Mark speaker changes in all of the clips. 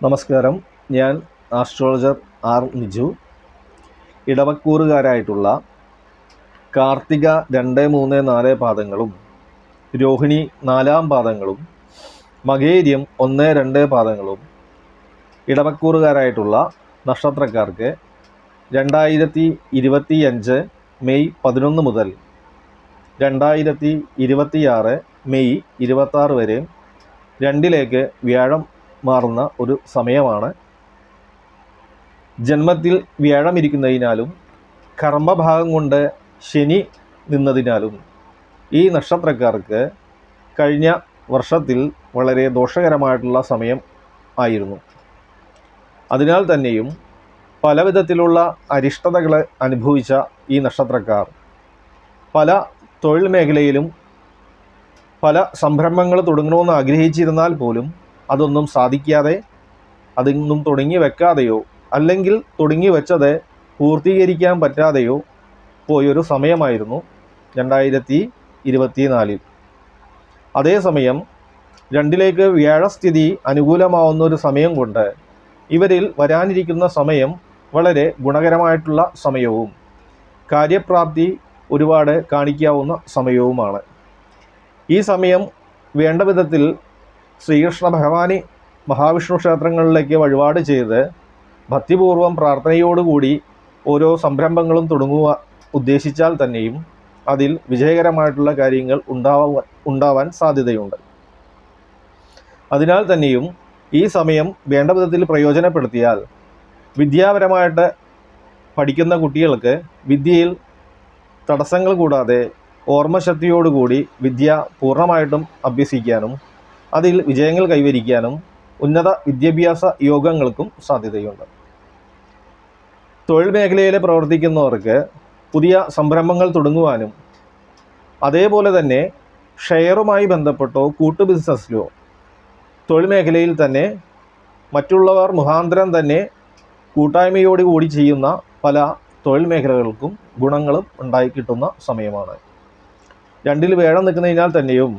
Speaker 1: നമസ്കാരം. ഞാൻ astrologer R Niju. ഇടവക്കൂറുകാരായിട്ടുള്ള Karthika 2, 3, 4 പാദങ്ങളും Rohini 4 പാദങ്ങളും മകേര്യം 1, 2 പാദങ്ങളും ഇടവക്കൂറുകാരായിട്ടുള്ള നക്ഷത്രക്കാർക്ക് 2025 മെയ് 11 മുതൽ 2026 മെയ് 26 വരെ 2ലേക്ക് വ്യാഴം മാറുന്ന ഒരു സമയമാണ്. ജന്മത്തിൽ വ്യാഴം ഇരിക്കുന്നതിനാലും കർമ്മഭാഗം കൊണ്ട് ശനി നിന്നതിനാലും ഈ നക്ഷത്രക്കാർക്ക് കഴിഞ്ഞ വർഷത്തിൽ വളരെ ദോഷകരമായിട്ടുള്ള സമയം ആയിരുന്നു. അതിനാൽ തന്നെയും പല വിധത്തിലുള്ള അരിഷ്ടതകൾ അനുഭവിച്ച ഈ നക്ഷത്രക്കാർ പല തൊഴിൽ മേഖലയിലും പല സംരംഭങ്ങൾ തുടങ്ങണമെന്ന് ആഗ്രഹിച്ചിരുന്നാൽ പോലും അതൊന്നും സാധിക്കാതെ, അതൊന്നും തുടങ്ങി വെക്കാതെയോ അല്ലെങ്കിൽ തുടങ്ങി വെച്ചത് പൂർത്തീകരിക്കാൻ പറ്റാതെയോ പോയൊരു സമയമായിരുന്നു 2024. അതേസമയം 2ലേക്ക് വ്യാഴസ്ഥിതി അനുകൂലമാവുന്ന ഒരു സമയം കൊണ്ട് ഇവരിൽ വരാനിരിക്കുന്ന സമയം വളരെ ഗുണകരമായിട്ടുള്ള സമയവും കാര്യപ്രാപ്തി ഒരുപാട് കാണിക്കാവുന്ന സമയവുമാണ്. ഈ സമയം വേണ്ട വിധത്തിൽ ശ്രീകൃഷ്ണ ഭഗവാന് മഹാവിഷ്ണു ക്ഷേത്രങ്ങളിലേക്ക് വഴിപാട് ചെയ്ത് ഭക്തിപൂർവം പ്രാർത്ഥനയോടുകൂടി ഓരോ സംരംഭങ്ങളും തുടങ്ങുക ഉദ്ദേശിച്ചാൽ തന്നെയും അതിൽ വിജയകരമായിട്ടുള്ള കാര്യങ്ങൾ ഉണ്ടാവാൻ സാധ്യതയുണ്ട്. അതിനാൽ തന്നെയും ഈ സമയം വേണ്ട വിധത്തിൽ പ്രയോജനപ്പെടുത്തിയാൽ വിദ്യാപരമായിട്ട് പഠിക്കുന്ന കുട്ടികൾക്ക് വിദ്യയിൽ തടസ്സങ്ങൾ കൂടാതെ ഓർമ്മശക്തിയോടുകൂടി വിദ്യ പൂർണ്ണമായിട്ടും അഭ്യസിക്കാനും അതിൽ വിജയങ്ങൾ കൈവരിക്കാനും ഉന്നത വിദ്യാഭ്യാസ യോഗങ്ങൾക്കും സാധ്യതയുണ്ട്. തൊഴിൽ മേഖലയിൽ പ്രവർത്തിക്കുന്നവർക്ക് പുതിയ സംരംഭങ്ങൾ തുടങ്ങുവാനും അതേപോലെ തന്നെ ഷെയറുമായി ബന്ധപ്പെട്ടോ കൂട്ടു ബിസിനസ്സിലോ തൊഴിൽ മേഖലയിൽ തന്നെ മറ്റുള്ളവർ മുഖാന്തരം തന്നെ കൂട്ടായ്മയോടുകൂടി ചെയ്യുന്ന പല തൊഴിൽ മേഖലകൾക്കും ഗുണങ്ങളും ഉണ്ടായി കിട്ടുന്ന സമയമാണ്. 2ൽ വ്യാഴം നിൽക്കുന്നതിനാൽ തന്നെയും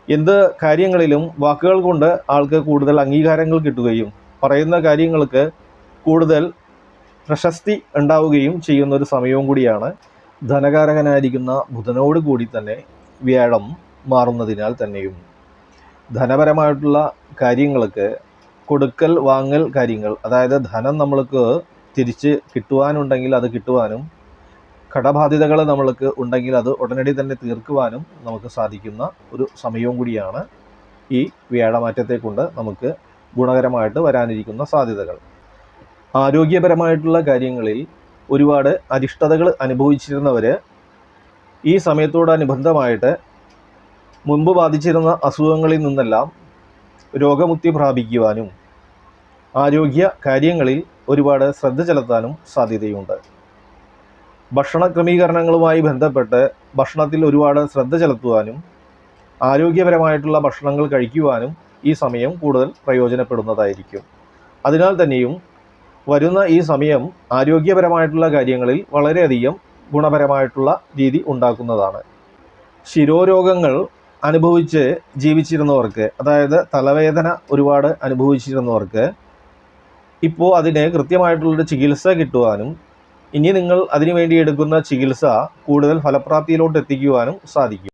Speaker 1: എന്ത് കാര്യങ്ങളിലും വാക്കുകൾ കൊണ്ട് ആൾക്ക് കൂടുതൽ അംഗീകാരങ്ങൾ കിട്ടുകയും പറയുന്ന കാര്യങ്ങൾക്ക് കൂടുതൽ പ്രശസ്തി ഉണ്ടാവുകയും ചെയ്യുന്നൊരു സമയവും കൂടിയാണ്. ധനകാരകനായിരിക്കുന്ന ബുധനോട് കൂടി തന്നെ വ്യാഴം മാറുന്നതിനാൽ തന്നെയും ധനപരമായിട്ടുള്ള കാര്യങ്ങൾക്ക് കൊടുക്കൽ വാങ്ങൽ കാര്യങ്ങൾ, അതായത് ധനം നമ്മൾക്ക് തിരിച്ച് കിട്ടുവാനുണ്ടെങ്കിൽ അത് കിട്ടുവാനും കടബാധ്യതകൾ നമ്മൾക്ക് ഉണ്ടെങ്കിൽ അത് ഉടനടി തന്നെ തീർക്കുവാനും നമുക്ക് സാധിക്കുന്ന ഒരു സമയവും കൂടിയാണ് ഈ വ്യാഴമാറ്റത്തെ കൊണ്ട് നമുക്ക് ഗുണകരമായിട്ട് വരാനിരിക്കുന്ന സാധ്യതകൾ. ആരോഗ്യപരമായിട്ടുള്ള കാര്യങ്ങളിൽ ഒരുപാട് അരിഷ്ടതകൾ അനുഭവിച്ചിരുന്നവർ ഈ സമയത്തോടനുബന്ധമായിട്ട് മുൻപ് ബാധിച്ചിരുന്ന അസുഖങ്ങളിൽ നിന്നെല്ലാം രോഗമുക്തി പ്രാപിക്കുവാനും ആരോഗ്യ കാര്യങ്ങളിൽ ഒരുപാട് ശ്രദ്ധ ചെലുത്താനും സാധ്യതയുണ്ട്. ഭക്ഷണ ക്രമീകരണങ്ങളുമായി ബന്ധപ്പെട്ട് ഭക്ഷണത്തിൽ ഒരുപാട് ശ്രദ്ധ ചെലുത്തുവാനും ആരോഗ്യപരമായിട്ടുള്ള ഭക്ഷണങ്ങൾ കഴിക്കുവാനും ഈ സമയം കൂടുതൽ പ്രയോജനപ്പെടുന്നതായിരിക്കും. അതിനാൽ തന്നെയും വരുന്ന ഈ സമയം ആരോഗ്യപരമായിട്ടുള്ള കാര്യങ്ങളിൽ വളരെയധികം ഗുണപരമായിട്ടുള്ള രീതി ഉണ്ടാക്കുന്നതാണ്. ശിരോരോഗങ്ങൾ അനുഭവിച്ച് ജീവിച്ചിരുന്നവർക്ക്, അതായത് തലവേദന ഒരുപാട് അനുഭവിച്ചിരുന്നവർക്ക് ഇപ്പോൾ അതിന് കൃത്യമായിട്ടുള്ളൊരു ചികിത്സ കിട്ടുവാനും ഇനി നിങ്ങൾ അതിനുവേണ്ടി എടുക്കുന്ന ചികിത്സ കൂടുതൽ ഫലപ്രാപ്തിയിലോട്ട് എത്തിക്കുവാനും സാധിക്കും.